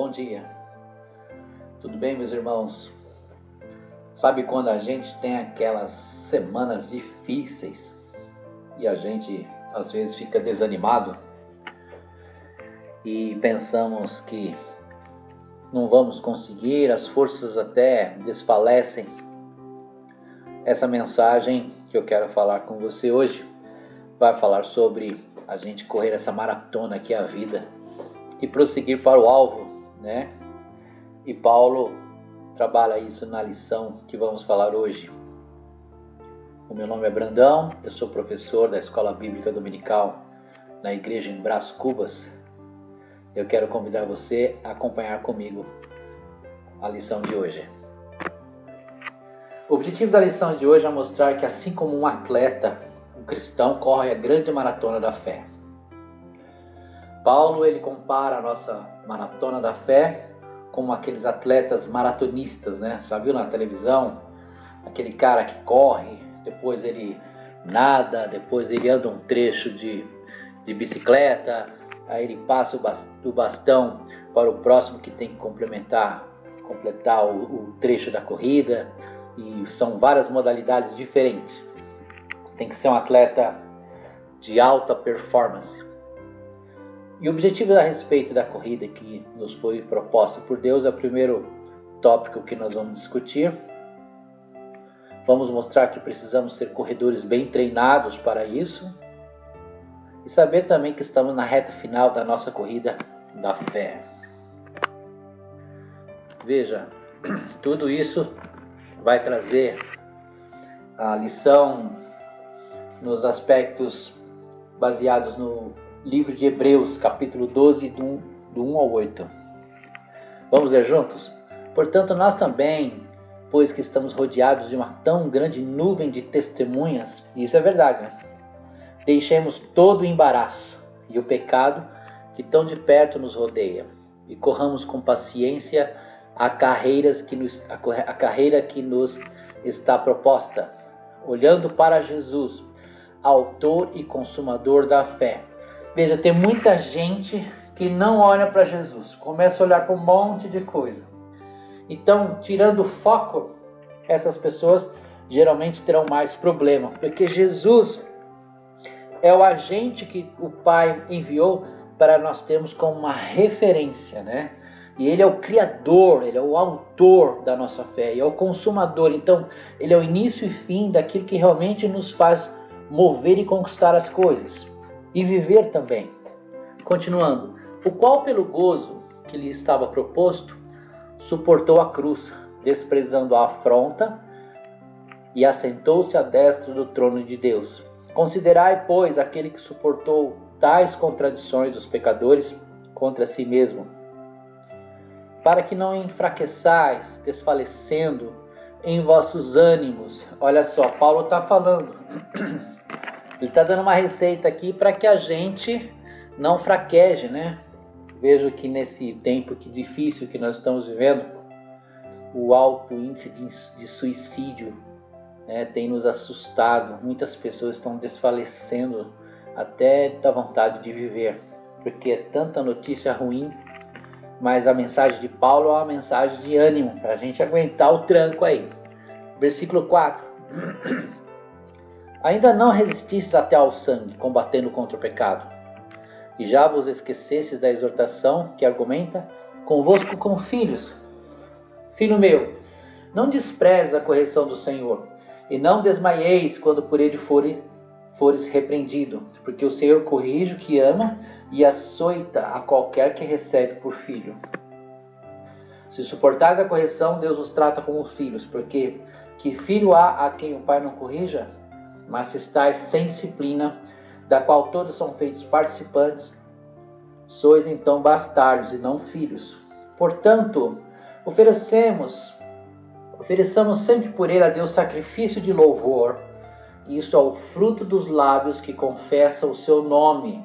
Bom dia. Tudo bem, meus irmãos? Sabe quando a gente tem aquelas semanas difíceis e a gente às vezes fica desanimado e pensamos que não vamos conseguir, as forças até desfalecem? Essa mensagem que eu quero falar com você hoje vai falar sobre a gente correr essa maratona que é a vida e prosseguir para o alvo, né? E Paulo trabalha isso na lição que vamos falar hoje. O meu nome é Brandão, eu sou professor da Escola Bíblica Dominical na igreja em Brás Cubas. Eu quero convidar você a acompanhar comigo a lição de hoje. O objetivo da lição de hoje é mostrar que assim como um atleta, um cristão corre a grande maratona da fé. Paulo ele compara a nossa maratona da fé como aqueles atletas maratonistas, né? Já viu na televisão? Aquele cara que corre, depois ele nada, depois ele anda um trecho de bicicleta, aí ele passa o bastão para o próximo que tem que completar o trecho da corrida, e são várias modalidades diferentes. Tem que ser um atleta de alta performance. E o objetivo a respeito da corrida que nos foi proposta por Deus é o primeiro tópico que nós vamos discutir. Vamos mostrar que precisamos ser corredores bem treinados para isso e saber também que estamos na reta final da nossa corrida da fé. Veja, tudo isso vai trazer a lição nos aspectos baseados no livro de Hebreus, capítulo 12, do 1 ao 8. Vamos ler juntos? Portanto, nós também, pois que estamos rodeados de uma tão grande nuvem de testemunhas, e isso é verdade, né? Deixemos todo o embaraço e o pecado que tão de perto nos rodeia, e corramos com paciência a carreira que nos está proposta, olhando para Jesus, autor e consumador da fé. Veja, tem muita gente que não olha para Jesus, começa a olhar para um monte de coisa. Então, tirando o foco, essas pessoas geralmente terão mais problema, porque Jesus é o agente que o Pai enviou para nós termos como uma referência, né? E Ele é o Criador, Ele é o autor da nossa fé, e é o consumador. Então, Ele é o início e fim daquilo que realmente nos faz mover e conquistar as coisas. E viver também. Continuando, o qual pelo gozo que lhe estava proposto, suportou a cruz, desprezando a afronta, e assentou-se à destra do trono de Deus. Considerai, pois, aquele que suportou tais contradições dos pecadores contra si mesmo, para que não enfraqueçais, desfalecendo em vossos ânimos. Olha só, Paulo está falando. Ele está dando uma receita aqui para que a gente não fraqueje, né? Vejo que nesse tempo difícil que nós estamos vivendo, o alto índice de suicídio, né, tem nos assustado. Muitas pessoas estão desfalecendo até da vontade de viver, porque é tanta notícia ruim. Mas a mensagem de Paulo é uma mensagem de ânimo, para a gente aguentar o tranco aí. Versículo 4. Ainda não resististes até ao sangue, combatendo contra o pecado. E já vos esquecestes da exortação que argumenta convosco como filhos. Filho meu, não desprezes a correção do Senhor, e não desmaieis quando por ele fores repreendido, porque o Senhor corrige o que ama e açoita a qualquer que recebe por filho. Se suportais a correção, Deus os trata como filhos, porque que filho há a quem o pai não corrija? Mas se estáis sem disciplina, da qual todos são feitos participantes, sois então bastardos e não filhos. Portanto, ofereçamos sempre por ele a Deus sacrifício de louvor, e isso é o fruto dos lábios que confessam o seu nome.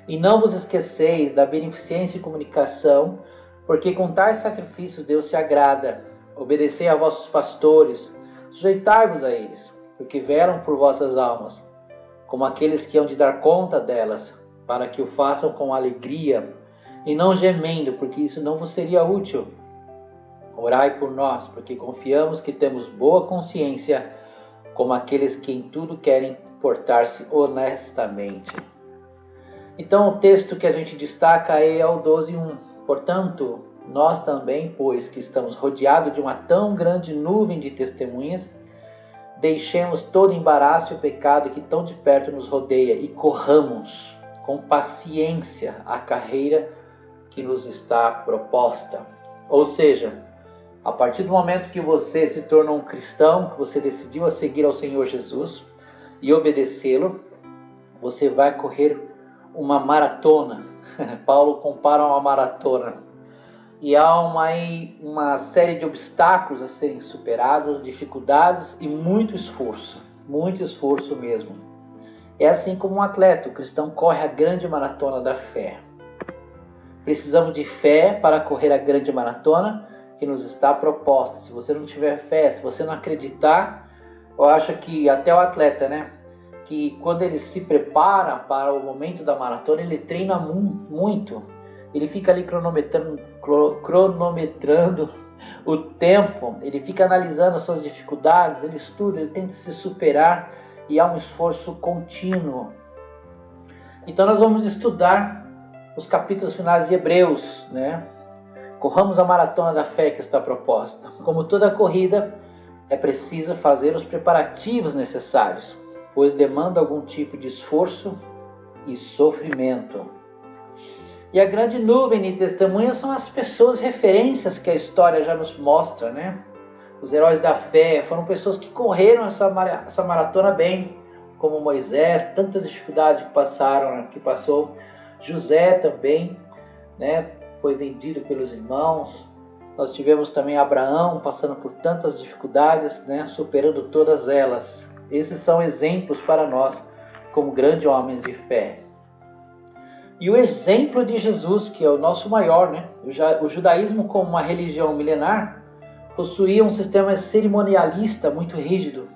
E não vos esqueceis da beneficência e comunicação, porque com tais sacrifícios Deus se agrada. Obedecei a vossos pastores, sujeitai-vos a eles, porque velam por vossas almas, como aqueles que hão de dar conta delas, para que o façam com alegria e não gemendo, porque isso não vos seria útil. Orai por nós, porque confiamos que temos boa consciência, como aqueles que em tudo querem portar-se honestamente. Então o texto que a gente destaca é o 12:1. Portanto, nós também, pois que estamos rodeados de uma tão grande nuvem de testemunhas, deixemos todo embaraço e o pecado que tão de perto nos rodeia e corramos com paciência a carreira que nos está proposta. Ou seja, a partir do momento que você se tornou um cristão, que você decidiu a seguir ao Senhor Jesus e obedecê-lo, você vai correr uma maratona. Paulo compara uma maratona. E há uma série de obstáculos a serem superados, dificuldades e muito esforço mesmo. É assim como um atleta, o cristão corre a grande maratona da fé. Precisamos de fé para correr a grande maratona que nos está proposta. Se você não tiver fé, se você não acreditar, eu acho que até o atleta, que quando ele se prepara para o momento da maratona, ele treina muito. Ele fica ali cronometrando o tempo, ele fica analisando as suas dificuldades, ele estuda, ele tenta se superar e há um esforço contínuo. Então nós vamos estudar os capítulos finais de Hebreus, Corramos a maratona da fé que está proposta. Como toda corrida, é preciso fazer os preparativos necessários, pois demanda algum tipo de esforço e sofrimento. E a grande nuvem de testemunhas são as pessoas referências que a história já nos mostra, Os heróis da fé foram pessoas que correram essa maratona bem, como Moisés, tanta dificuldade que passou. José também, foi vendido pelos irmãos. Nós tivemos também Abraão passando por tantas dificuldades, superando todas elas. Esses são exemplos para nós como grandes homens de fé. E o exemplo de Jesus, que é o nosso maior, O judaísmo, como uma religião milenar, possuía um sistema cerimonialista muito rígido.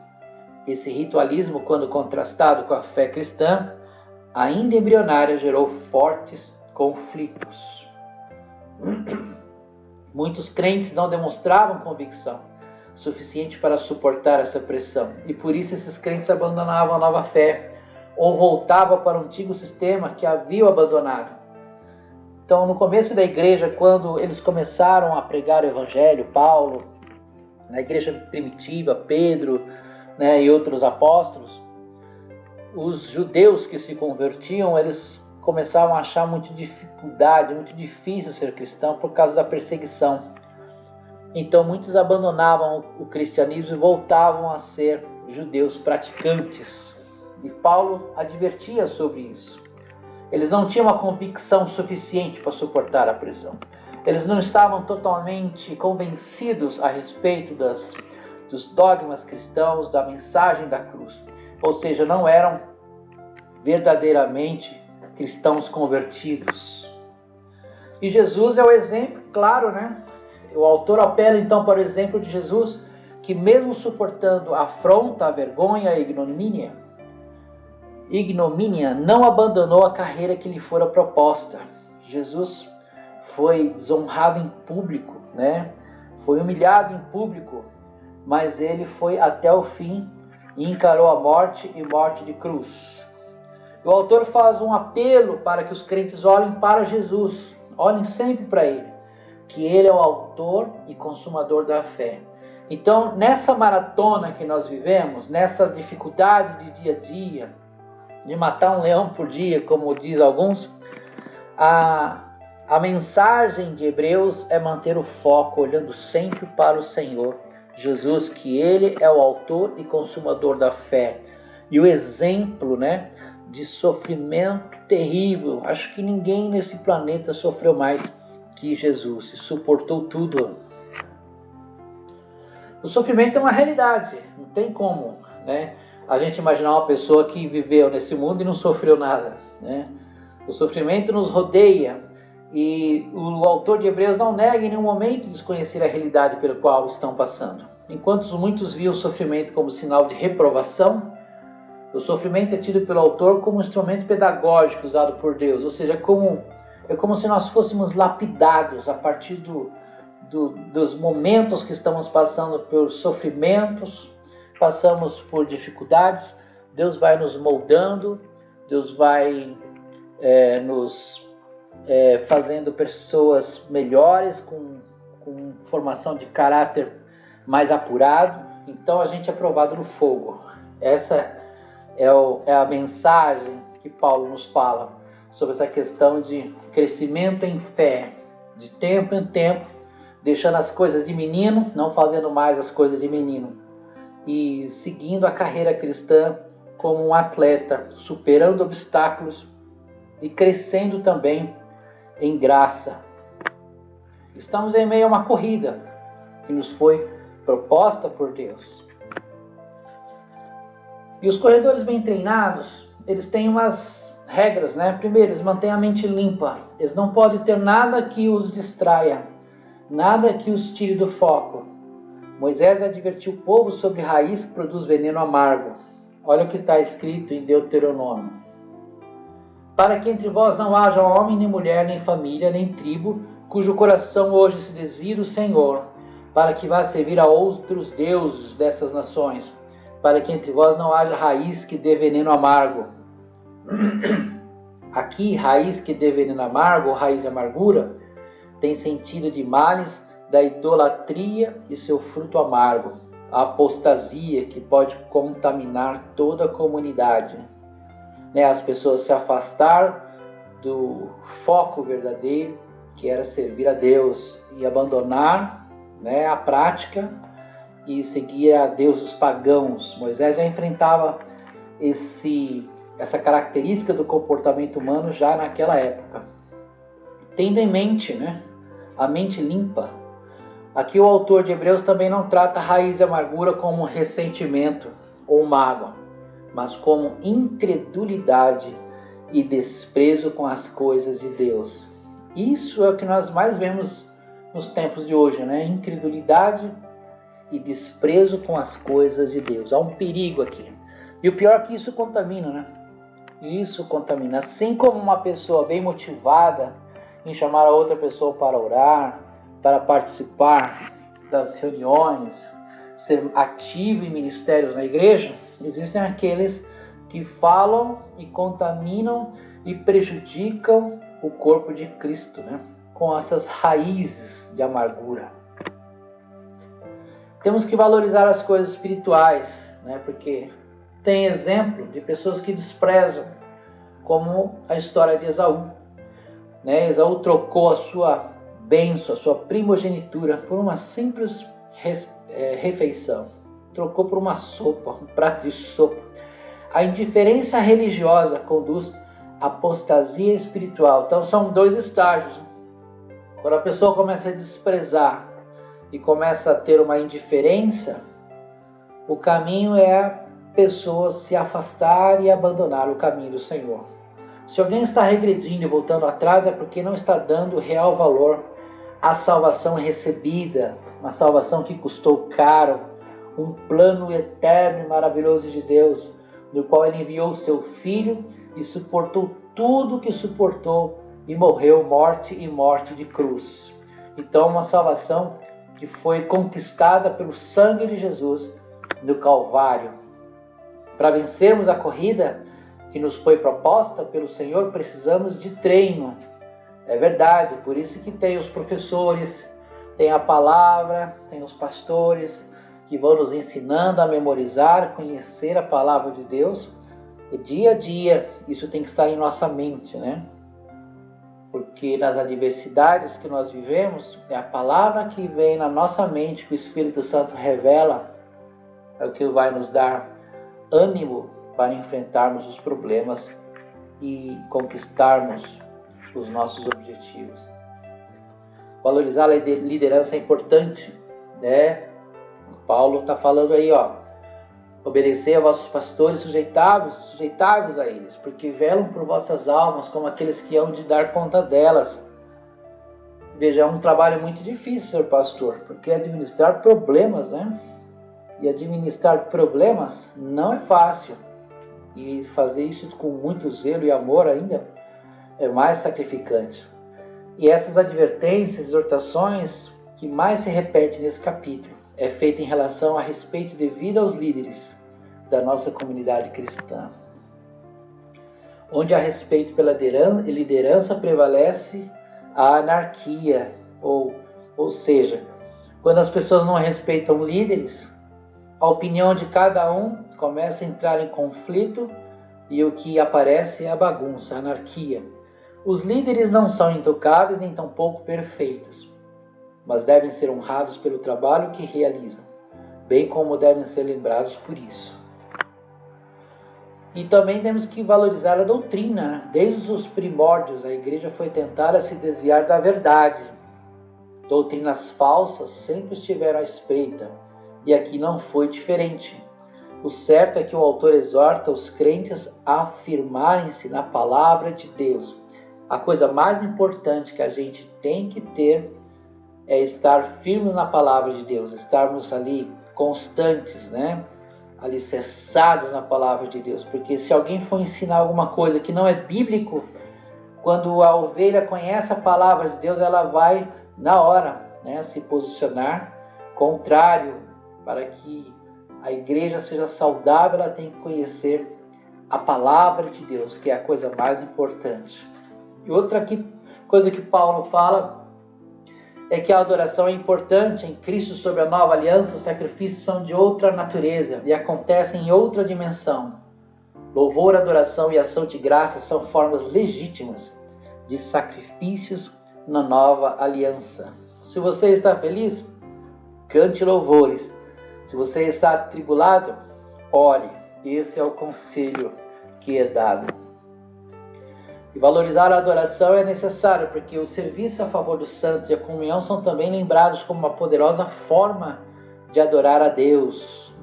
Esse ritualismo, quando contrastado com a fé cristã, ainda embrionária, gerou fortes conflitos. Muitos crentes não demonstravam convicção suficiente para suportar essa pressão, e por isso esses crentes abandonavam a nova fé, ou voltava para o antigo sistema que haviam abandonado. Então, no começo da igreja, quando eles começaram a pregar o evangelho, Paulo, na igreja primitiva, Pedro, e outros apóstolos, os judeus que se convertiam, eles começavam a achar muito difícil ser cristão por causa da perseguição. Então, muitos abandonavam o cristianismo e voltavam a ser judeus praticantes. E Paulo advertia sobre isso. Eles não tinham uma convicção suficiente para suportar a pressão. Eles não estavam totalmente convencidos a respeito dos dogmas cristãos, da mensagem da cruz. Ou seja, não eram verdadeiramente cristãos convertidos. E Jesus é o exemplo, claro, O autor apela então para o exemplo de Jesus, que mesmo suportando a afronta, a vergonha, a ignomínia, não abandonou a carreira que lhe fora proposta. Jesus foi desonrado em público, Foi humilhado em público, mas ele foi até o fim e encarou a morte e morte de cruz. O autor faz um apelo para que os crentes olhem para Jesus, olhem sempre para Ele, que Ele é o autor e consumador da fé. Então, nessa maratona que nós vivemos, nessa dificuldade de dia a dia, de matar um leão por dia, como diz alguns, a mensagem de Hebreus é manter o foco, olhando sempre para o Senhor Jesus, que Ele é o autor e consumador da fé. E o exemplo, de sofrimento terrível. Acho que ninguém nesse planeta sofreu mais que Jesus, e suportou tudo. O sofrimento é uma realidade, não tem como, a gente imaginar uma pessoa que viveu nesse mundo e não sofreu nada, O sofrimento nos rodeia, e o autor de Hebreus não nega em nenhum momento desconhecer a realidade pela qual estão passando. Enquanto muitos viam o sofrimento como sinal de reprovação, o sofrimento é tido pelo autor como um instrumento pedagógico usado por Deus, ou seja, como É como se nós fôssemos lapidados a partir dos momentos que estamos passando por sofrimentos, passamos por dificuldades. Deus vai nos moldando, Deus vai nos fazendo pessoas melhores, com formação de caráter mais apurado. Então a gente é provado no fogo. Essa é a mensagem que Paulo nos fala sobre essa questão de crescimento em fé, de tempo em tempo, deixando as coisas de menino, não fazendo mais as coisas de menino, e seguindo a carreira cristã como um atleta, superando obstáculos e crescendo também em graça. Estamos em meio a uma corrida que nos foi proposta por Deus. E os corredores bem treinados, eles têm umas regras, né? Primeiro, eles mantêm a mente limpa. Eles não podem ter nada que os distraia, nada que os tire do foco. Moisés advertiu o povo sobre raiz que produz veneno amargo. Olha o que está escrito em Deuteronômio. Para que entre vós não haja homem, nem mulher, nem família, nem tribo, cujo coração hoje se desvie do Senhor, para que vá servir a outros deuses dessas nações, para que entre vós não haja raiz que dê veneno amargo. Aqui, raiz que dê veneno amargo, ou raiz de amargura, tem sentido de males da idolatria e seu fruto amargo, a apostasia que pode contaminar toda a comunidade. As pessoas se afastaram do foco verdadeiro, que era servir a Deus, e abandonar a prática e seguir a deuses pagãos. Moisés já enfrentava essa característica do comportamento humano já naquela época. Tendo em mente, a mente limpa, aqui o autor de Hebreus também não trata a raiz de amargura como ressentimento ou mágoa, mas como incredulidade e desprezo com as coisas de Deus. Isso é o que nós mais vemos nos tempos de hoje, incredulidade e desprezo com as coisas de Deus. Há um perigo aqui. E o pior é que isso contamina, Isso contamina. Assim como uma pessoa bem motivada em chamar a outra pessoa para orar, para participar das reuniões, ser ativo em ministérios na igreja, existem aqueles que falam e contaminam e prejudicam o corpo de Cristo, com essas raízes de amargura. Temos que valorizar as coisas espirituais, porque tem exemplo de pessoas que desprezam, como a história de Esaú. Esaú trocou a sua bênção, a sua primogenitura, por uma simples refeição. Trocou por uma sopa, um prato de sopa. A indiferença religiosa conduz à apostasia espiritual. Então são dois estágios. Quando a pessoa começa a desprezar e começa a ter uma indiferença, o caminho é a pessoa se afastar e abandonar o caminho do Senhor. Se alguém está regredindo e voltando atrás, é porque não está dando real valor à salvação recebida, uma salvação que custou caro, um plano eterno e maravilhoso de Deus, no qual Ele enviou o seu Filho e suportou tudo o que suportou e morreu morte e morte de cruz. Então, uma salvação que foi conquistada pelo sangue de Jesus no Calvário. Para vencermos a corrida que nos foi proposta pelo Senhor, precisamos de treino. É verdade, por isso que tem os professores, tem a palavra, tem os pastores que vão nos ensinando a memorizar, conhecer a palavra de Deus. E dia a dia isso tem que estar em nossa mente, Porque nas adversidades que nós vivemos, é a palavra que vem na nossa mente, que o Espírito Santo revela, é o que vai nos dar ânimo para enfrentarmos os problemas e conquistarmos os nossos objetivos. Valorizar a liderança é importante, Paulo está falando aí, obedecei a vossos pastores, sujeitai-vos a eles, porque velam por vossas almas como aqueles que hão de dar conta delas. Veja, é um trabalho muito difícil ser pastor, porque administrar problemas, E administrar problemas não é fácil. E fazer isso com muito zelo e amor ainda é mais sacrificante. E essas advertências, exortações que mais se repetem nesse capítulo é feita em relação a respeito devido aos líderes da nossa comunidade cristã, onde a respeito pela liderança prevalece a anarquia, ou seja, quando as pessoas não respeitam líderes, a opinião de cada um começa a entrar em conflito e o que aparece é a bagunça, a anarquia. Os líderes não são intocáveis nem tampouco perfeitos, mas devem ser honrados pelo trabalho que realizam, bem como devem ser lembrados por isso. E também temos que valorizar a doutrina. Desde os primórdios, a igreja foi tentada se desviar da verdade. Doutrinas falsas sempre estiveram à espreita, e aqui não foi diferente. O certo é que o autor exorta os crentes a afirmarem-se na palavra de Deus. A coisa mais importante que a gente tem que ter é estar firmes na palavra de Deus, estarmos ali constantes, alicerçados na palavra de Deus, porque se alguém for ensinar alguma coisa que não é bíblico, quando a ovelha conhece a palavra de Deus, ela vai na hora se posicionar contrário. Para que a igreja seja saudável, ela tem que conhecer a palavra de Deus, que é a coisa mais importante. E outra coisa que Paulo fala é que a adoração é importante em Cristo sob a nova aliança. Os sacrifícios são de outra natureza e acontecem em outra dimensão. Louvor, adoração e ação de graça são formas legítimas de sacrifícios na nova aliança. Se você está feliz, cante louvores. Se você está atribulado, ore. Esse é o conselho que é dado. E valorizar a adoração é necessário, porque o serviço a favor dos santos e a comunhão são também lembrados como uma poderosa forma de adorar a Deus,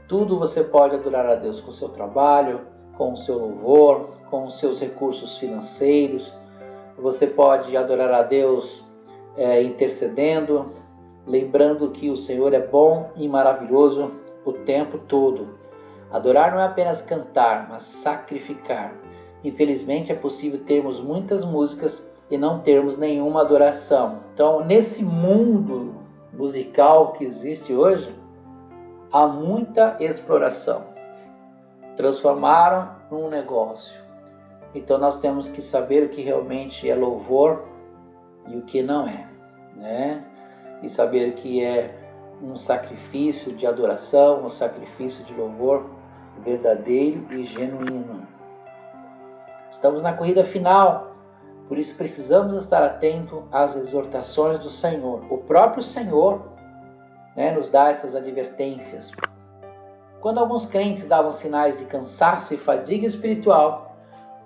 Tudo você pode adorar a Deus com o seu trabalho, com o seu louvor, com os seus recursos financeiros. Você pode adorar a Deus intercedendo, lembrando que o Senhor é bom e maravilhoso o tempo todo. Adorar não é apenas cantar, mas sacrificar. Infelizmente é possível termos muitas músicas e não termos nenhuma adoração. Então, nesse mundo musical que existe hoje, há muita exploração. Transformaram num negócio. Então nós temos que saber o que realmente é louvor e o que não é, E saber que é um sacrifício de adoração, um sacrifício de louvor verdadeiro e genuíno. Estamos na corrida final, por isso precisamos estar atentos às exortações do Senhor. O próprio Senhor nos dá essas advertências. Quando alguns crentes davam sinais de cansaço e fadiga espiritual,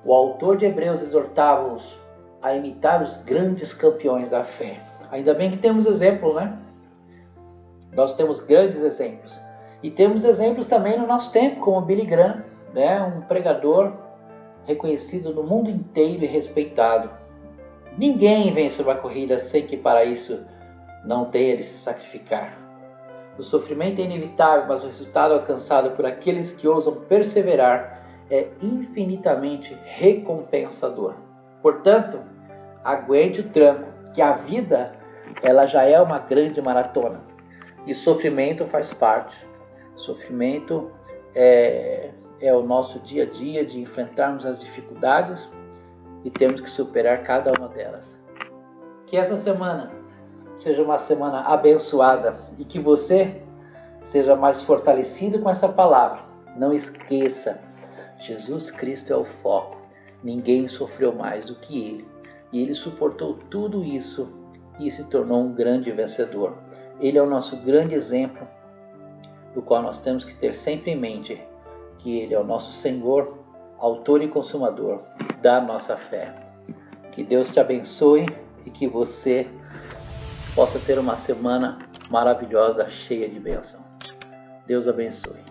o autor de Hebreus exortava-os a imitar os grandes campeões da fé. Ainda bem que temos exemplo, Nós temos grandes exemplos. E temos exemplos também no nosso tempo, como Billy Graham, um pregador reconhecido no mundo inteiro e respeitado. Ninguém vence uma corrida sem que para isso não tenha de se sacrificar. O sofrimento é inevitável, mas o resultado alcançado por aqueles que ousam perseverar é infinitamente recompensador. Portanto, aguente o tranco, que a vida ela já é uma grande maratona. E sofrimento faz parte. Sofrimento é o nosso dia a dia de enfrentarmos as dificuldades e temos que superar cada uma delas. Que essa semana seja uma semana abençoada e que você seja mais fortalecido com essa palavra. Não esqueça, Jesus Cristo é o foco. Ninguém sofreu mais do que Ele. E Ele suportou tudo isso e se tornou um grande vencedor. Ele é o nosso grande exemplo, do qual nós temos que ter sempre em mente que Ele é o nosso Senhor, autor e consumador da nossa fé. Que Deus te abençoe e que você possa ter uma semana maravilhosa, cheia de bênção. Deus abençoe.